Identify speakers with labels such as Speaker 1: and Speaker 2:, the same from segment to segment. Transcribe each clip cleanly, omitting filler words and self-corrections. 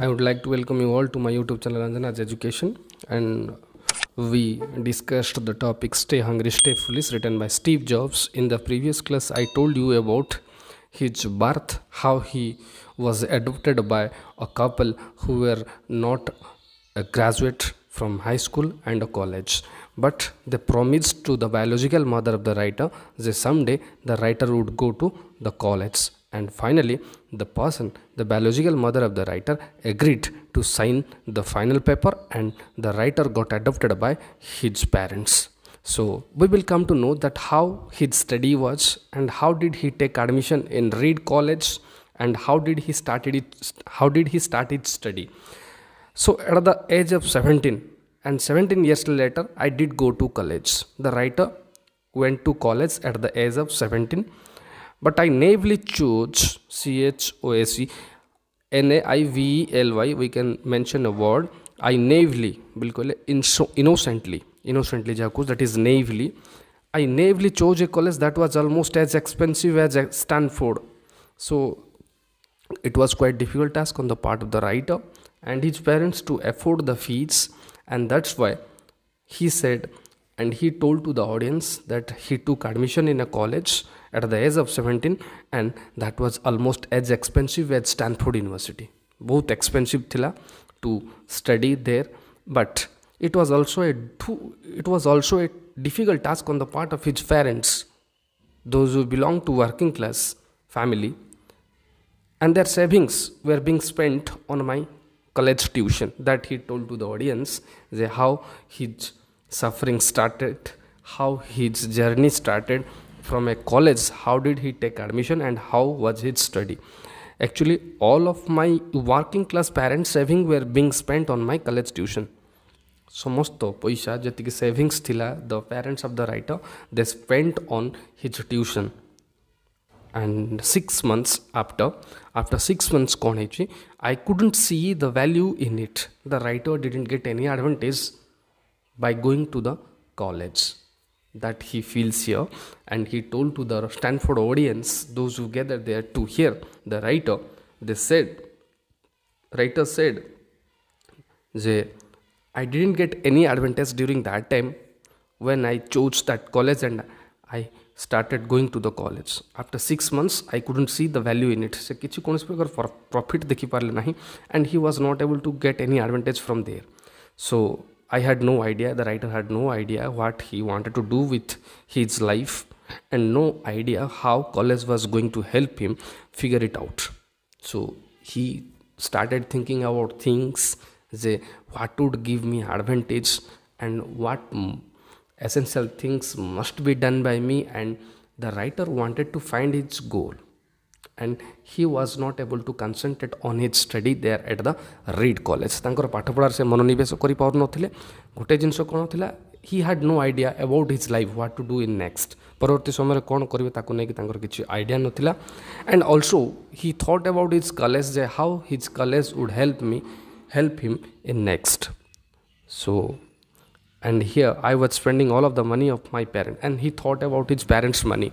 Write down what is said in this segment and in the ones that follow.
Speaker 1: I would like to welcome you all to my YouTube channel Anjana's Education, and we discussed the topic Stay Hungry, Stay Foolish, written by Steve Jobs. In the previous class, I told you about his birth, how he was adopted by a couple who were not a graduate from high school and a college, but they promised to the biological mother of the writer that someday the writer would go to the college. And finally, the biological mother of the writer, agreed to sign the final paper, and the writer got adopted by his parents. So we will come to know that how his study was, and how did he take admission in Reed College, and how did he start his study. So at the age of 17, and 17 years later, I did go to college. The writer went to college at the age of 17, but I naively chose CHOAC NAIVELY. We can mention a word. I naively, बिल्कुल innocently जाकुस, that is naively. I naively chose a college that was almost as expensive as Stanford. So it was quite difficult task on the part of the writer and his parents to afford the fees, and that's why he said, and he told to the audience, that he took admission in a college at the age of 17, and that was almost as expensive as Stanford University. Both expensive thila to study there, but it was also a difficult task on the part of his parents, those who belong to working class family, and their savings were being spent on my college tuition. That he told to the audience, how his suffering started, how his journey started from a college, how did he take admission, and how was his study. Actually, all of my working class parents saving were being spent on my college tuition. समस्त पैसा जी savings थिला, the parents of the writer they spent on his tuition. And 6 months after 6 months कौन है, I couldn't see the value in it. The writer didn't get any advantage by going to the college that he feels here, and he told to the Stanford audience, those who gathered there to hear the writer, writer said, I didn't get any advantage during that time when I chose that college and I started going to the college. After 6 months, I couldn't see the value in it. Se kichi konosi prakar profit dekhi parle nahi, and he was not able to get any advantage from there. So I had no idea, the writer had no idea what he wanted to do with his life, and no idea how college was going to help him figure it out. So he started thinking about things, what would give me advantage, and what essential things must be done by me. And the writer wanted to find his goal, and he was not able to concentrate on his study there at the Reed College. तांकर पाठ पढ़ार से मनोनिवेश करि पार नथिले. गोटे जिंस कोन थिला, he had no idea about his life, what to do in next. परवर्ती समय कोन करिवे ताको नै कि तांकर किछि idea नथिला. And also he thought about his college, how his college would help him in next. So, and here I was spending all of the money of my parents, and he thought about his parents' money.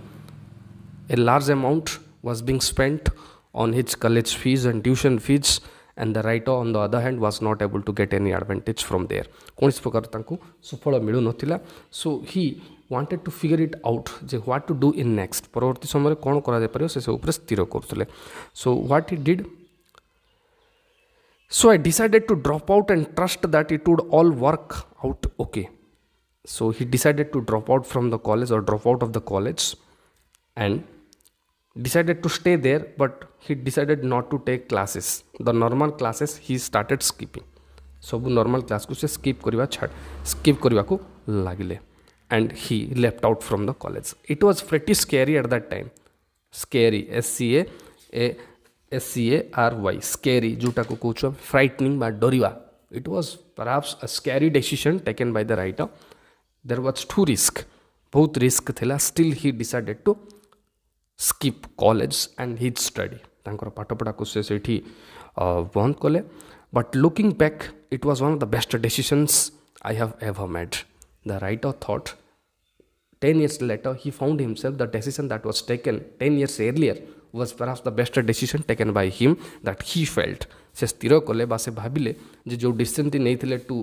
Speaker 1: A large amount was being spent on his college fees and tuition fees, and the writer on the other hand was not able to get any advantage from there. कौन प्रकार तांको सुफल मिलू नथिला. So he wanted to figure it out, what to do in next. परवर्ती समय कौन करा जाय परियो से ऊपर स्थिर करथले. So what he did, so I decided to drop out and trust that it would all work out okay. So he decided to drop out from the college, or drop out of the college, and decided to stay there, but he decided not to take classes. The normal classes he started skipping. सब normal class को से skip करवा को लागिले, and he left out from the college. It was pretty scary at that time. Scary, SCARY, scary, जोटा को कहूँ frightening बा डरिवा. It was perhaps a scary decision taken by the writer. There was two risk, बहुत risk थिला. Still he decided to skip college and his study. तांकर पाठ पढ़ा को से सेठी बंद कले. But looking back, it was one of the best decisions I have ever made. The writer thought 10 years later, he found himself the decision that was taken 10 years earlier was perhaps the best decision taken by him, that he felt से स्थिर कले बा से भाविले जे जो decision ती नहीं to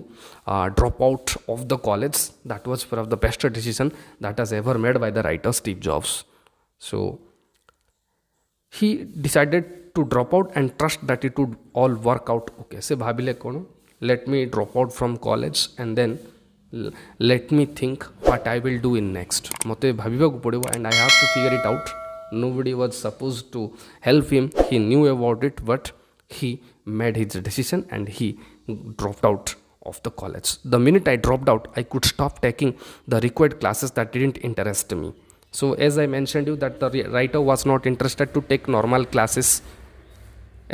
Speaker 1: drop out of the college that was one of the best decision that has ever made by the writer Steve Jobs. So he decided to drop out and trust that it would all work out. Okay, se bhabile kono, let me drop out from college and then let me think what I will do in next. Mote bhabibaku padibo and I have to figure it out. Nobody was supposed to help him. He knew about it, but he made his decision and he dropped out of the college. The minute I dropped out, I could stop taking the required classes that didn't interest me. So as I mentioned you that the writer was not interested to take normal classes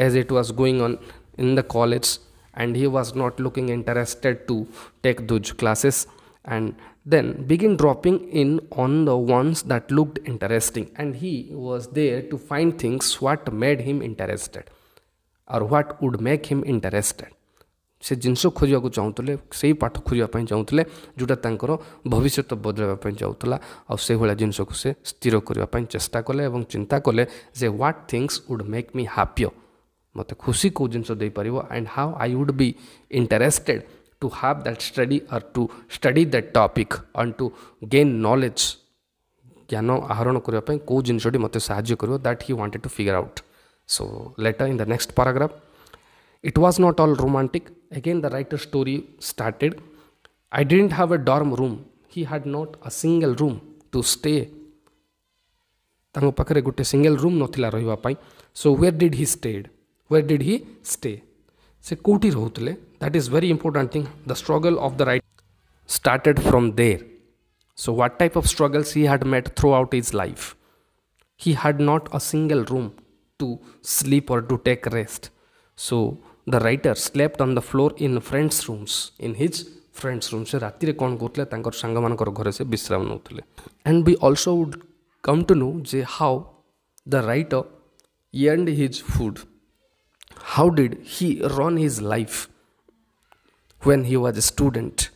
Speaker 1: as it was going on in the college, and he was not looking interested to take those classes, and then begin dropping in on the ones that looked interesting, and he was there to find things what made him interested or what would make him interested. से जिनस खोजा चाहूले से पाठ खोजापी चाहूले जोटा तर भविष्य बदलवाई चाहूला आउ भाया जिनस को से स्थिर करने चेष्टा कले और चिंता कले जे what things would make me happy मत खुशी कौ जिनस दे पार and how I would be interested to have that study or to study that topic and to gain knowledge ज्ञान आहरण करने कौ जिनसटी मत साहाय्य कर that he wanted to figure out. So later in the next paragraph, it was not all romantic. Again the writer's story started. I didn't have a dorm room. He had not a single room to stay. तांको पाखरे गोटे single room नथिला रहिबा पई. So where did he stayed? Where did he stay? से कोठी रहउतले. That is very important thing. The struggle of the writer started from there. So what type of struggles he had met throughout his life? He had not a single room to sleep or to take rest. So the writer slept on the floor in friends rooms, in his friends room. से राति रे कौन करते तांकर सांग मानकर घरे से विश्राम नौतले. And we also would come to know J how the writer earned his food. How did he run his life when he was a student?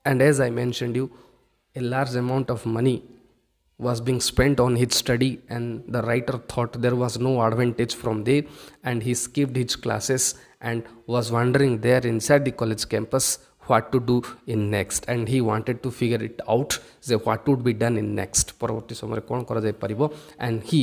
Speaker 1: And as I mentioned you, a large amount of money was being spent on his study, and the writer thought there was no advantage from there, and he skipped his classes and was wondering there inside the college campus what to do in next, and he wanted to figure it out say what would be done in next paravarti samay kon kara jay paribo, and he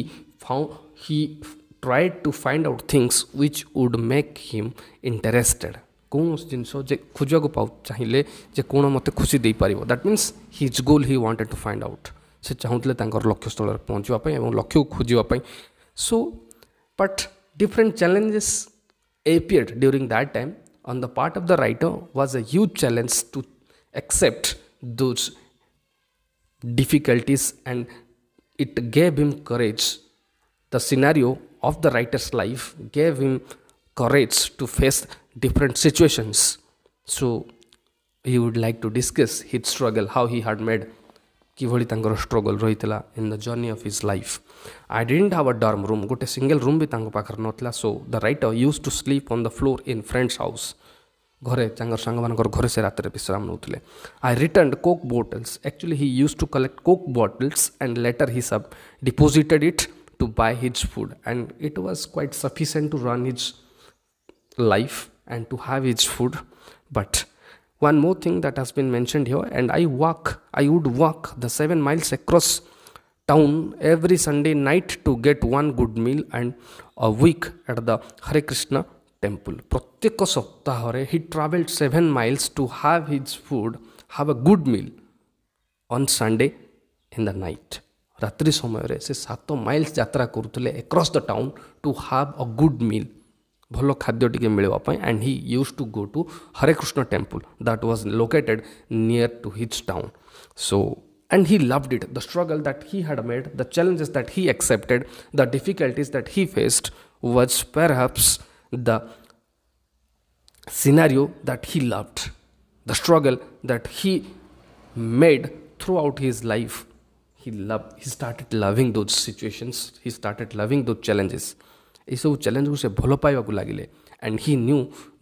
Speaker 1: tried to find out things which would make him interested. कौन जिनस जे खोजा को पाऊ चाहिए जे कौन मत खुशी दे पारिबो. That means his goal he wanted to find out. से चाहूले लक्ष्य स्थल पहुँचापी और लक्ष्य को खोजापी. So but different challenges appeared during that time. On the part of the writer was a huge challenge to accept those difficulties, and it gave him courage. The scenario of the writer's life gave him courage to face different situations. So he would like to discuss his struggle, how he had made किभली तांकर struggle रही in the journey of his life. I didn't have a dorm room. गोटे single room भी तांको पाखर नथिला. So the writer use to sleep on the floor in friends house. घरे तांकर सांग मानकर घरे से रात विश्राम नौतले. I return Coke bottles. Actually he use to collect Coke bottles and later he सब deposited it to buy his food, and it was quite sufficient to run his life and to have his food. But one more thing that has been mentioned here, and I would walk the 7 miles across town every Sunday night to get one good meal and a week at the Hare Krishna temple. प्रत्येक सप्ताह रे he traveled 7 miles to have his food, have a good meal on Sunday in the night. रात्रि समय रे से 7 miles यात्रा करुले across the town to have a good meal, भल खाद्य टिके मिलवाई. And he use to go to Hare Krishna temple that was located near to his town. So and he loved it. The struggle that he had made, the challenges that he accepted, the difficulties that he faced was perhaps the scenario that he loved, the struggle that he made throughout his life. He started loving those situations, he started loving those challenges. ये सब challenge को से भल पाइबा को लगिले, and he knew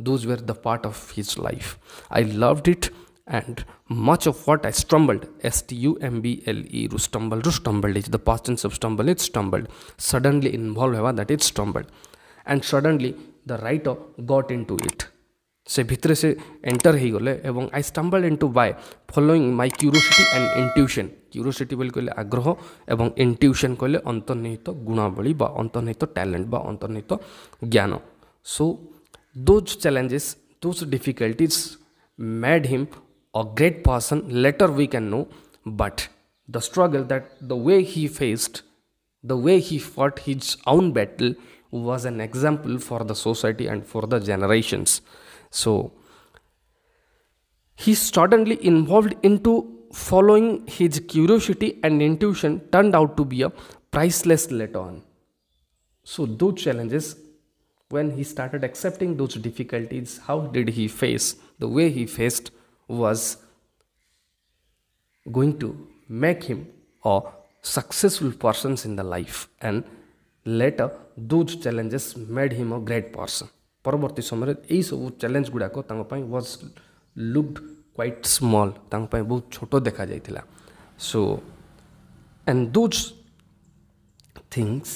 Speaker 1: those were the part of his life. I loved it and much of what I stumbled, STUMBLE, stumbled is the past tense of stumble, it stumbled, suddenly involve हेवा that is stumbled, and suddenly the writer got into it से भितर से enter हो गले एवं I stumbled into by following my curiosity and intuition curiosity बोली कहले आग्रह एवं इंट्यूशन कहले अंतर्निहित गुणावली बा अंतर्निहित टैलेंट बा अंतर्निहित ज्ञान so those challenges those difficulties made him a great person later we can know but the struggle that the way he faced the way he fought his own battle was an example for the society and for the generations so he suddenly involved into following his curiosity and intuition turned out to be a priceless later on so those challenges when he started accepting those difficulties how did he face the way he faced was going to make him a successful person in the life and later those challenges made him a great person परवर्ती समय यही सब challenge गुड़ाक was looked quite small बहुत छोट देखा जाइथिला so and those things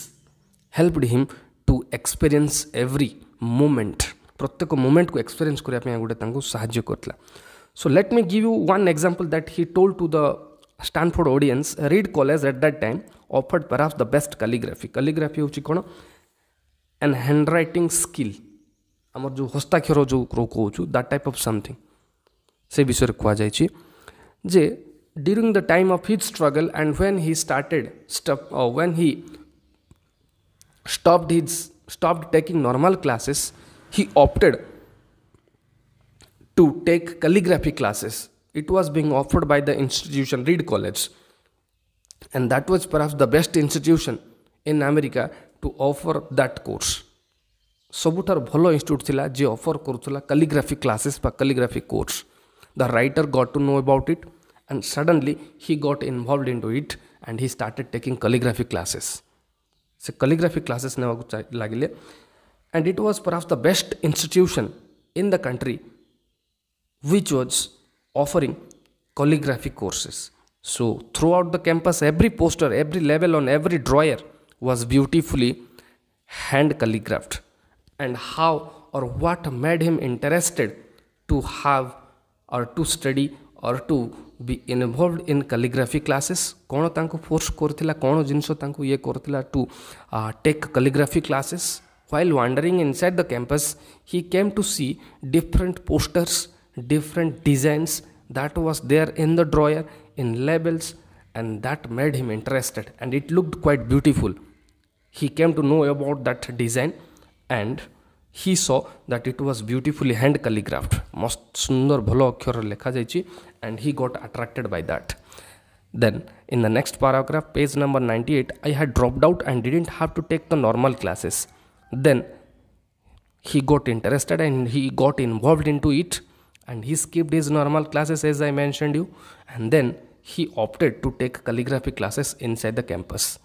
Speaker 1: helped him to experience every moment प्रत्येक मोमेंट को एक्सपीरियंस करने गोटे साहाय्य करथिला so let me give you one example that he told to the Stanford audience Reed College at that time offered perhaps the best calligraphy होची कोन an handwriting skill हमर जो हस्ताक्षर जो कहूँ that type of something से विषय कह जाइछि जे during the time of his struggle and when he when he stopped taking normal classes he opted to take calligraphy classes. It was being offered by the institution Reed College and that was perhaps the best institution in America to offer that course. सबुठार भलो institute थिला जे offer करूला calligraphy classes बा calligraphy course. The writer got to know about it and suddenly he got involved into it and he started taking calligraphy classes. से calligraphy classes नेवा लागिले and it was perhaps the best institution in the country which was offering calligraphy courses. So throughout the campus, every poster, every label on every drawer was beautifully hand calligraphed. And how or what made him interested to have or to study or to be involved in calligraphy classes? कौन तांको force करथिला कौन जिनसो तांको ये करथिला to take calligraphy classes? While wandering inside the campus, he came to see different posters, different designs that was there in the drawer in labels and that made him interested and it looked quite beautiful. He came to know about that design and he saw that it was beautifully hand calligraphed most sundar bhalo akhyar lekha jaichi and he got attracted by that. Then in the next paragraph page number 98 I had dropped out and didn't have to take the normal classes. Then he got interested and he got involved into it and he skipped his normal classes as I mentioned you and then he opted to take calligraphy classes inside the campus.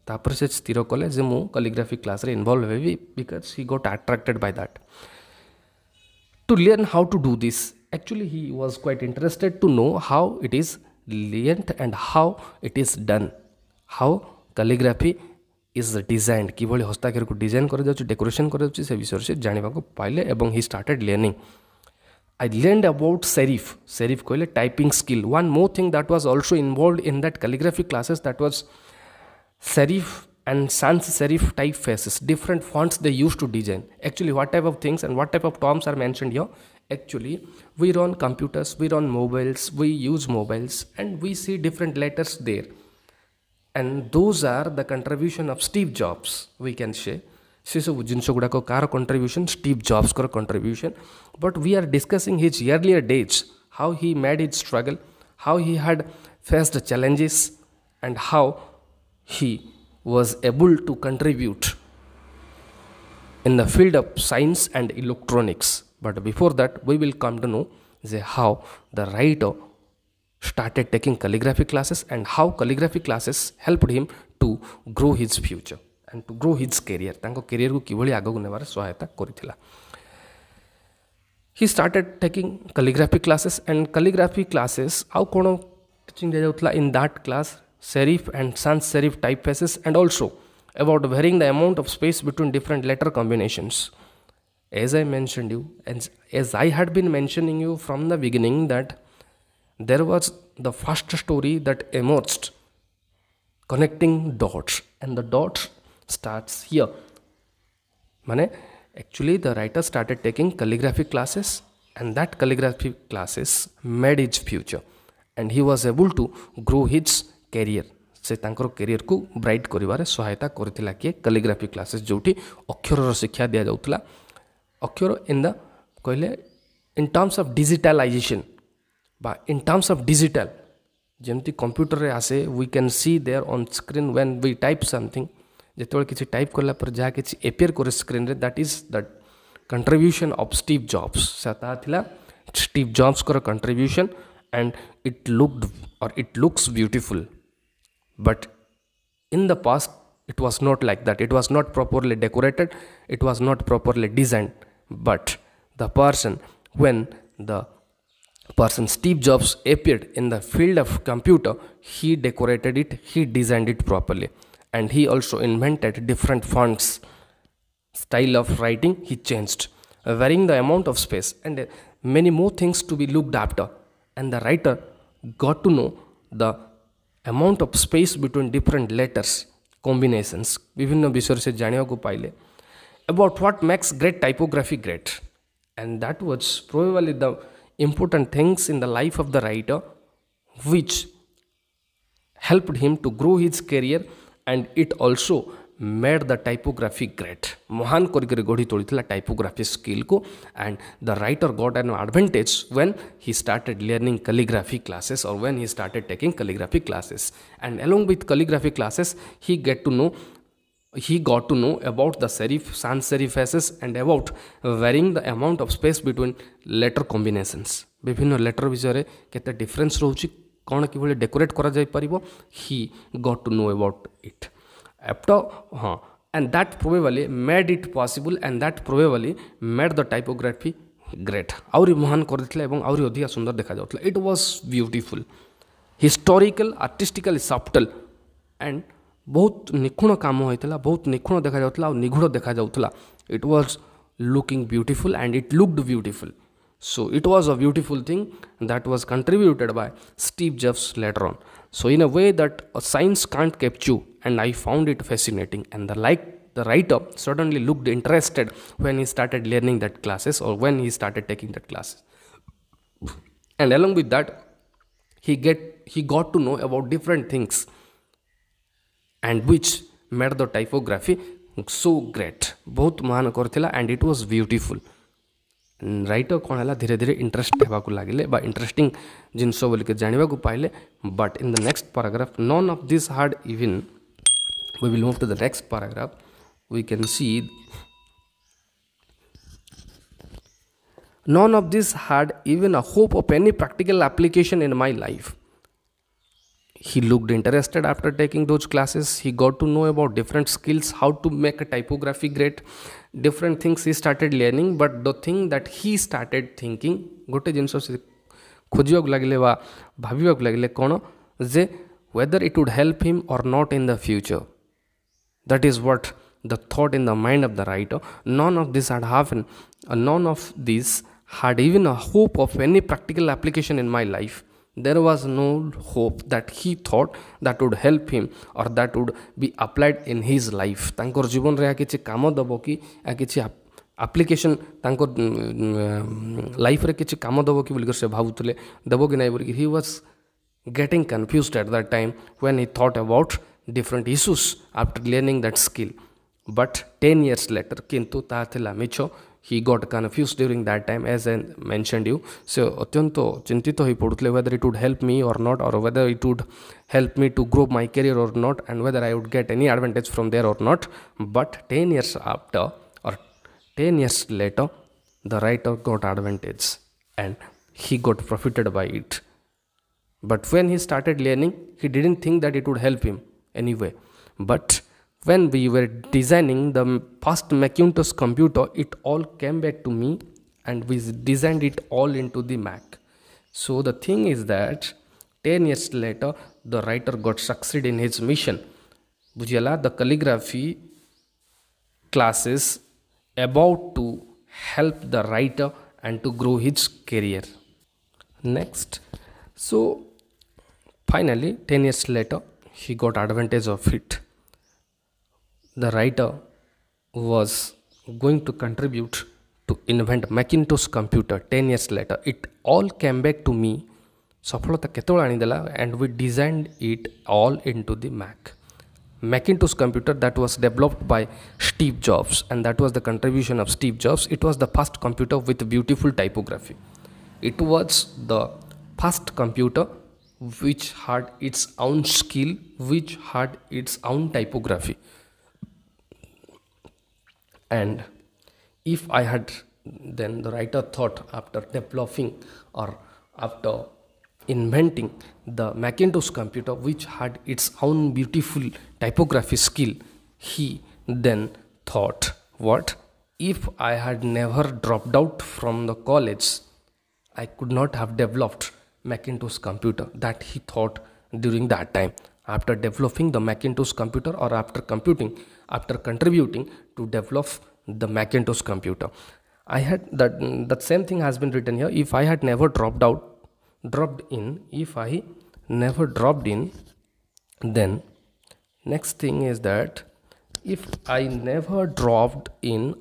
Speaker 1: तापर से स्थिर कले जे मु calligraphy class रे involve heavy because he got attracted by that. To learn how to do this, actually he was quite interested to know how it is learned and how it is done, how calligraphy is designed, किभली हस्ताक्षर को design कर जाउछि decoration कर जाउछि से विषय से जानिबा को पाइले एवं he started learning. I learned about serif कहले typing skill. One more thing that was also involved in that calligraphy classes that was serif and sans serif typefaces, different fonts they used to design. Actually what type of things and what type of terms are mentioned here? Actually we run computers, we run mobiles, we use mobiles and we see different letters there and those are the contribution of Steve Jobs we can say. से सब जिनस गुड़ाक कार contribution Steve Jobs कर contribution but we are discussing his earlier days how he made his struggle how he had faced challenges and how he was able to contribute in the field of science and electronics. But before that we will come to know how the writer started taking calligraphy classes and how calligraphy classes helped him to grow his future and to grow his career. तांको career को किभली आगो नेबार सहायता करिथिला. He started taking calligraphy classes and calligraphy classes how cone teaching जाउतला in that class serif and sans serif typefaces and also about varying the amount of space between different letter combinations. as I mentioned you, and as I had been mentioning you from the beginning, that there was the first story that emerged, connecting dots, and the dots starts here. Mane, actually the writer started taking calligraphy classes, and that calligraphy classes made his future, and he was able to grow his career. से तांकर career को bright करिवारे सहायता करथिला कि calligraphy classes जोटी अक्षर शिक्षा दिया जाउतला. अक्षर in the कहले इन टर्म्स ऑफ डिजिटलाइजेशन बा इन टर्म्स ऑफ डिजिटल जेमती कंप्यूटर रे आसे we can see there on screen when we type something जेतबे किछि टाइप करला पर जा किछि एपियर करे स्क्रीन रे that is the contribution of Steve jobs. सता थिला स्टीव जॉब्स कर कंट्रीब्यूशन एंड इट लुक्ड और it looks beautiful. But in the past, it was not like that. It was not properly decorated. It was not properly designed. But the person, when the person Steve Jobs appeared in the field of computer, he decorated it, he designed it properly. And he also invented different fonts, style of writing he changed, varying the amount of space, and many more things to be looked after. And the writer got to know the amount of space between different letters combinations विभिन्न विषय से जानिया को पाइले about what makes great typography great. And that was probably the important things in the life of the writer which helped him to grow his career, and it also made the typography great. महान करके गढ़ी तोड़ीला typography skill को, and the writer got an advantage when he started learning calligraphy classes, or when he started taking calligraphy classes. And along with calligraphy classes, he got to know about the serif, sans serif faces, and about varying the amount of space between letter combinations. विभिन्न letter विषय केते difference रोची कौन किभली decorate करा जाय परिबो, he got to know about it. After and that probably made it possible, and that probably made the typography great. आउरी महान करथिला एवं आउरी अधिक सुंदर देखा जाउतला. It was beautiful, historical, artistically subtle, and बहुत निखुण काम होइतला, बहुत निखुण देखा जाउतला और निगुड़ देखा जाउतला. It was looking beautiful and it looked beautiful. So it was a beautiful thing that was contributed by Steve Jobs later on. So in a way that a science can't capture, and I found it fascinating. And the writer suddenly looked interested when he started learning that classes, or when he started taking that classes. And along with that, he got to know about different things, and which made the typography so great. बहुत महान करथिला, and it was beautiful. Writer कौन है धीरे धीरे interest होगा लगे interesting जिनस बोलिक जानवा को पाइले. But in the next paragraph, none of this hard even, we will move to the next paragraph. We can see none of this had even a hope of any practical application in my life. He looked interested after taking those classes. He got to know about different skills, how to make a typography great, different things he started learning. But the thing that he started thinking, गोटे जिनस से खोजिया लगे भाविया लगे कौन जे whether it would help him or not in the future. That is what the thought in the mind of the writer. None of this had happened. None of this had even a hope of any practical application in my life. There was no hope that he thought that would help him, or that would be applied in his life. तांकर जीवन रे किछि काम दबो कि किछि application तांकर life रे किछि काम दबो कि बोलकर से भाबुतले दबो कि नै बोलकर he was getting confused at that time when he thought about different issues after learning that skill. But 10 years later, किंतु ता थिला मिछो, he got confused during that time, as I mentioned you. So अत्यंत चिंतित होई पडुतले whether it would help me or not, or whether it would help me to grow my career or not, and whether I would get any advantage from there or not. But 10 years after, or 10 years later, the writer got advantage and he got profited by it. But when he started learning, he didn't think that it would help him anyway. But when we were designing the first Macintosh computer, it all came back to me, and we designed it all into the Mac. So the thing is that 10 years later, the writer got succeed in his mission. Bujala, the calligraphy classes about to help the writer and to grow his career. Next, so finally 10 years later he got advantage of it. The writer was going to contribute to invent Macintosh computer. 10 years later it all came back to me. सफलता केतोल आनीदेला and we designed it all into the Macintosh computer that was developed by Steve Jobs, and that was the contribution of Steve Jobs. It was the first computer with beautiful typography. It was the first computer which had its own skill, which had its own typography. And if I had, then the writer thought, after developing or after inventing the Macintosh computer which had its own beautiful typography skill, he then thought, what if I had never dropped out from the college, I could not have developed Macintosh computer. That he thought during that time, after developing the Macintosh computer, or after contributing to develop the Macintosh computer. I had that same thing has been written here. If I had never dropped in, then next thing is that if I never dropped in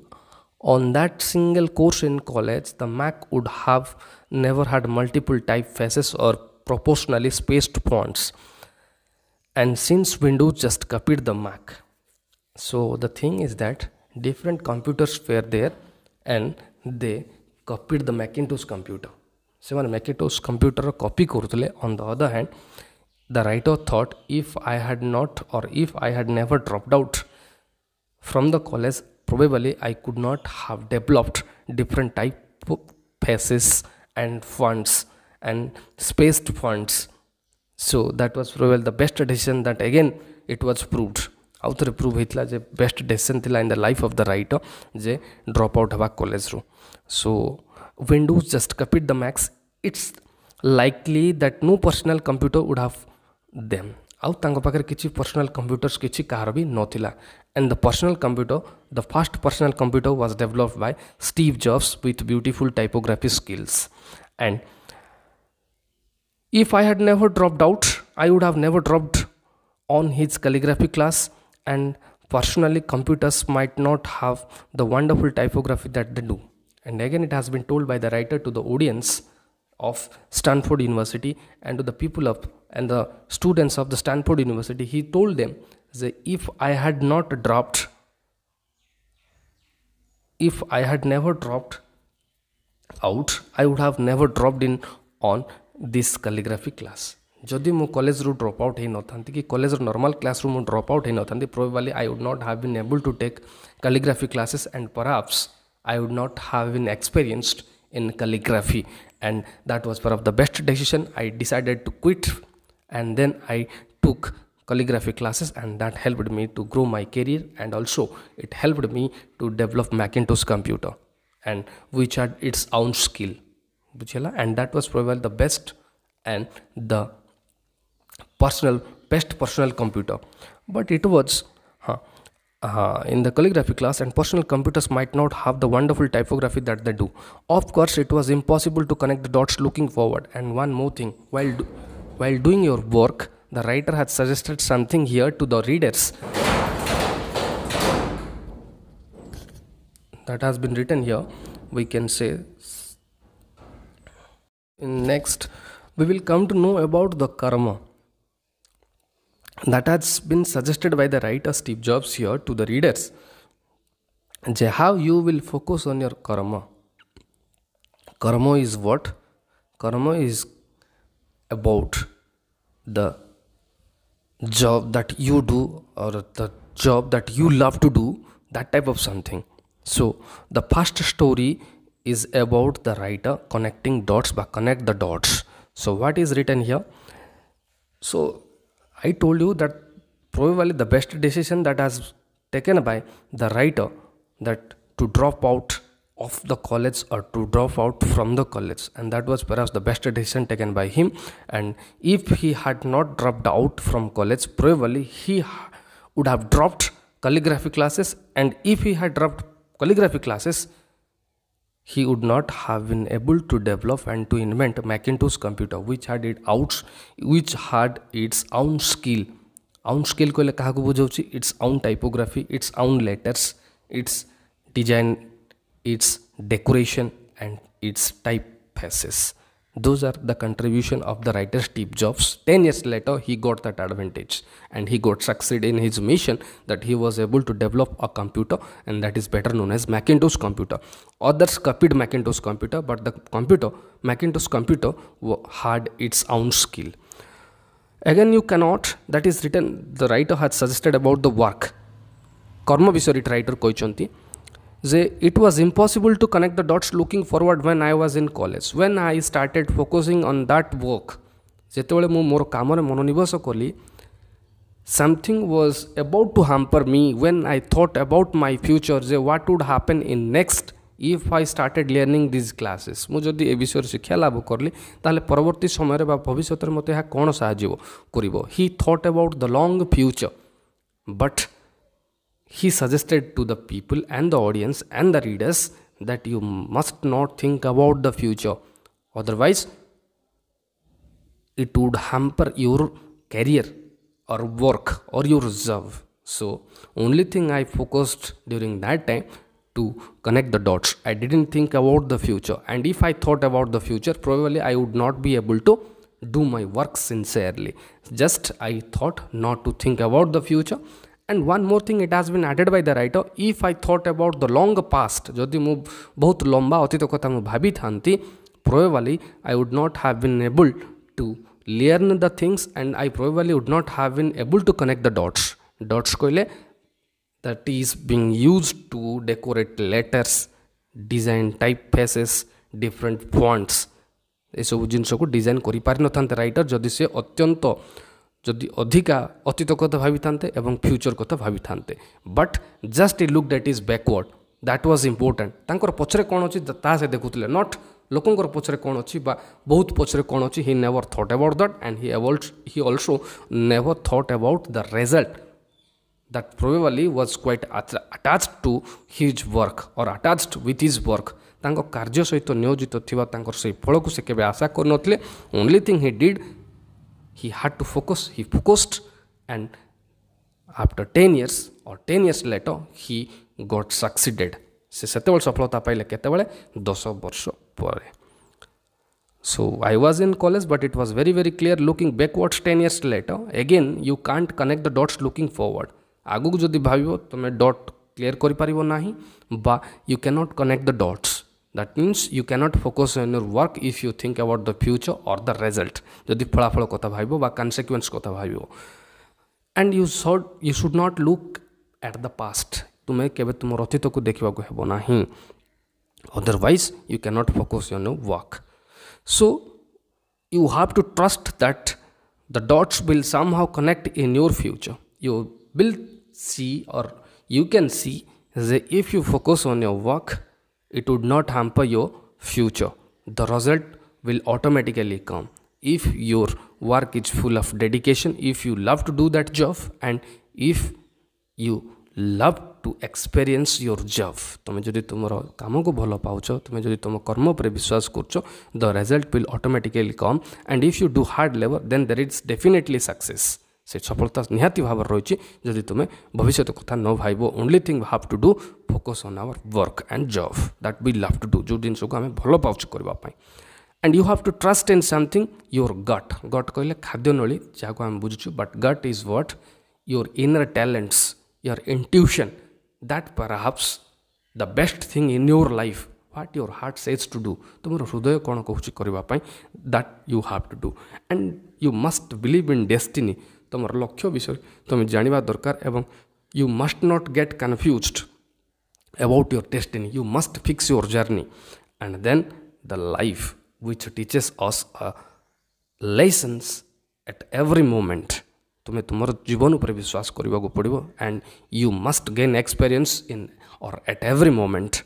Speaker 1: on that single course in college, the Mac would have never had multiple typefaces or proportionally spaced fonts. And since Windows just copied the Mac, so the thing is that different computers were there and they copied the Macintosh computer. So when Macintosh computer copy korutule, on the other hand, the writer thought, if I had never dropped out from the college, probably I could not have developed different typefaces and fonts and spaced fonts. So that was probably the best decision. That again it was proved. आउथरे prove होता जे best decision थिला in the life of the writer जे drop out हवा college रू. So Windows just copied the Macs. It's likely that no personal computer would have them. आउ तांको पाखरे किछि पर्सनल कंप्यूटर्स किछि कार भी नथिला. And the personal computer, the first personal computer was developed by Steve Jobs with beautiful typography skills. And if I had never dropped out, I would have never dropped on his calligraphy class, and personally computers might not have the wonderful typography that they do. And again it has been told by the writer to the audience of Stanford University and to the people of and the students of the Stanford University. He told them that if I had never dropped out, I would have never dropped in on this calligraphy class. जदि मो college रू drop out हो नथांती कि college normal class रू मो drop out हो नथांती, probably I would not have been able to take calligraphy classes, and perhaps I would not have been experienced in calligraphy. And that was one of the best decision. I decided to quit, and then I took calligraphy classes, and that helped me to grow my career, and also it helped me to develop Macintosh computer, and which had its own skill. And that was probably the best and the best personal computer. But it was in the calligraphy class, and personal computers might not have the wonderful typography that they do. Of course it was impossible to connect the dots looking forward. And one more thing, while doing your work, the writer had suggested something here to the readers that has been written here. We can say next we will come to know about the karma that has been suggested by the writer Steve Jobs here to the readers. How you will focus on your karma. Karma is what? Karma is about the job that you do, or the job that you love to do, that type of something. So the first story is about the writer connecting dots, but connect the dots. So what is written here? So I told you that probably the best decision that has taken by the writer, that to drop out of the college or to drop out from the college, and that was perhaps the best decision taken by him. And if he had not dropped out from college, probably he would have dropped calligraphy classes, and if he had dropped calligraphy classes, he would not have been able to develop and to invent Macintosh computer which had its own skill. Own skill कहले क्या बुझाऊँ its own typography, its own letters, its design, its decoration and its typefaces. Those are the contribution of the writer Steve Jobs. 10 years later, he got that advantage and he got succeed in his mission that he was able to develop a computer, and that is better known as Macintosh computer. Others copied Macintosh computer, but the Macintosh computer had its own skill. Again, you cannot, that is written, the writer had suggested about the work. Karma Visorit writer कहते it was impossible to connect the dots looking forward when I was in college. When I started focusing on that work, ଯେତେବେଳେ ମୁଁ ମୋର କାମରେ ମନୋନିବେଶ କଲି, something was about to hamper me when I thought about my future, what would happen in next if I started learning these classes. ମୁଁ ଯଦି ଏ ବିଷୟରେ ଶିକ୍ଷା ଲାଭ କରଲି ତାହେଲେ ପରବର୍ତ୍ତୀ ସମୟରେ ବା ଭବିଷ୍ୟତରେ ମୋତେ ଏହା କ'ଣ ସାହାଯ୍ୟ କରିବ. He thought about the long future, but he suggested to the people and the audience and the readers that you must not think about the future, otherwise it would hamper your career or work or your job. So only thing I focused during that time to connect the dots. I didn't think about the future, and if I thought about the future, probably I would not be able to do my work sincerely. Just I thought not to think about the future. And one more thing, it has been added by the writer, if I thought about the long past, जदि मु बहुत लंबा अतीत कथा मु भाभी थांती, probably I would not have been able to learn the things, and I probably would not have been able to connect the dots. Dots कहले that is being used to decorate letters, design typefaces, different fonts. ये सब जिनस को design करि पारि नथान्ते writer जदि से अत्यंत जदि अधिका अतीत कथा भावी थांते एवं फ्यूचर कथा भावी थांते. But just a look that is backward, that was important. तांकर पछरे कोन अछि ता से देखुतले, नॉट लोकंकर पछरे कोन अछि बा बहुत पछरे कोन अछि. He never thought about that, and he also never thought about the result that probably was quite attached to his work or attached with his work. तांको कार्य सहित नियोजित थिबा तांकर से फल को से केबे आशा कर नथले. Only thing he did, he had to focus, he focused, and after 10 years or 10 years later he got succeeded. से सेतेबेल सफलता पाइले केतेबेले 10 वर्ष परे. So I was in college, but it was very clear looking backwards 10 years later. Again, you can't connect the dots looking forward. आगु जदि भाविबो तमे dot clear करि पारिबो नाही, बा you cannot connect the dots. That means you cannot focus on your work if you think about the future or the result. जदि फलाफल कथा भाविबो बा consequence कथा भाविबो. And you should not look at the past. तुमे केबे तुम अतीत को देखिबा को हेबो नाही, otherwise you cannot focus on your work. So you have to trust that the dots will somehow connect in your future. You will see, or you can see, that if you focus on your work, it would not hamper your future. The result will automatically come. If your work is full of dedication, if you love to do that job, and if you love to experience your job, तुम जदि तुमर काम को भल पाउछ, तुम जदि तुम कर्म पर विश्वास करछ, the result will automatically come. And if you do hard labor, then there is definitely success. से सफलता निहाती भाव रही. जदि तुम्हें भविष्य कथा न भाव, only thing we have to do focus on our work and job that we love to do, जो जिन को आम भल पाँच करने. And you have to trust in something, your gut. Gut कहले खाद्य नली जहाँ को आम बुझुचु, but gut is what your inner talents, your intuition, that perhaps the best thing in your life. What your heart says to do, तुम हृदय कौन कहूँ करने, that you have to do. And you must believe in destiny. तुम लक्ष्य विषय तुम जानिबा दरकार, एवं you must not get confused about your destiny. You must fix your journey, and then the life which teaches us lessons at every moment. तुम्हें तुम जीवन पर विश्वास करने को पड़ो, and you must gain experience in or at every moment.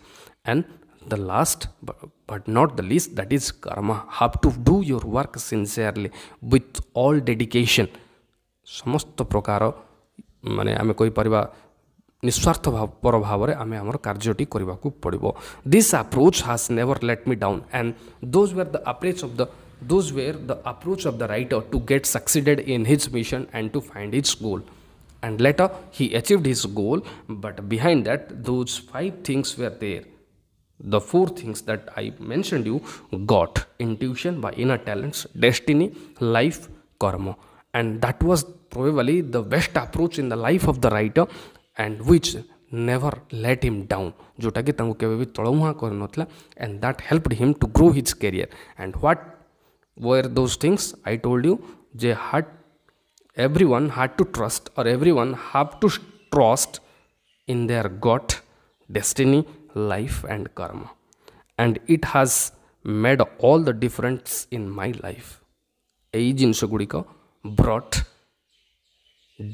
Speaker 1: And the last but not the least, that is karma. Have to do your work sincerely with all dedication. समस्त प्रकार माने आमे कोई परिबा निस्वार्थ पर भाव में आम आम कार्यटी करने को पड़ो. This approach has never let me down and those were the approach of the those were the approach of the writer to get succeeded in his mission and to find his goal. And later he achieved his goal, but behind that those 5 things were there. The 4 things that I mentioned you: got, intuition by inner talents, destiny, life, karma. And that was probably the best approach in the life of the writer and which never let him down, जोटा कि तांको केबे भी तळमुहा कर नथला. And that helped him to grow his career. And what were those things I told you? They had, everyone had to trust, or everyone have to trust in their God, destiny, life and karma. And it has made all the difference in my life. এই জিনিস গুড়িক brought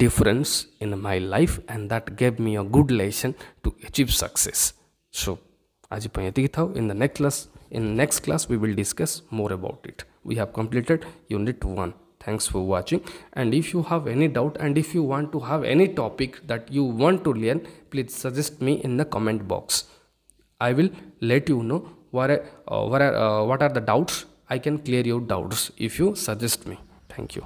Speaker 1: difference in my life and that gave me a good lesson to achieve success. So आज ପାଇଁ ଏତିକି ଥାଉ. In next class we will discuss more about it. We have completed unit 1. Thanks for watching, and if you have any doubt and if you want to have any topic that you want to learn, please suggest me in the comment box. I will let you know what are the doubts. I can clear your doubts if you suggest me. Thank you.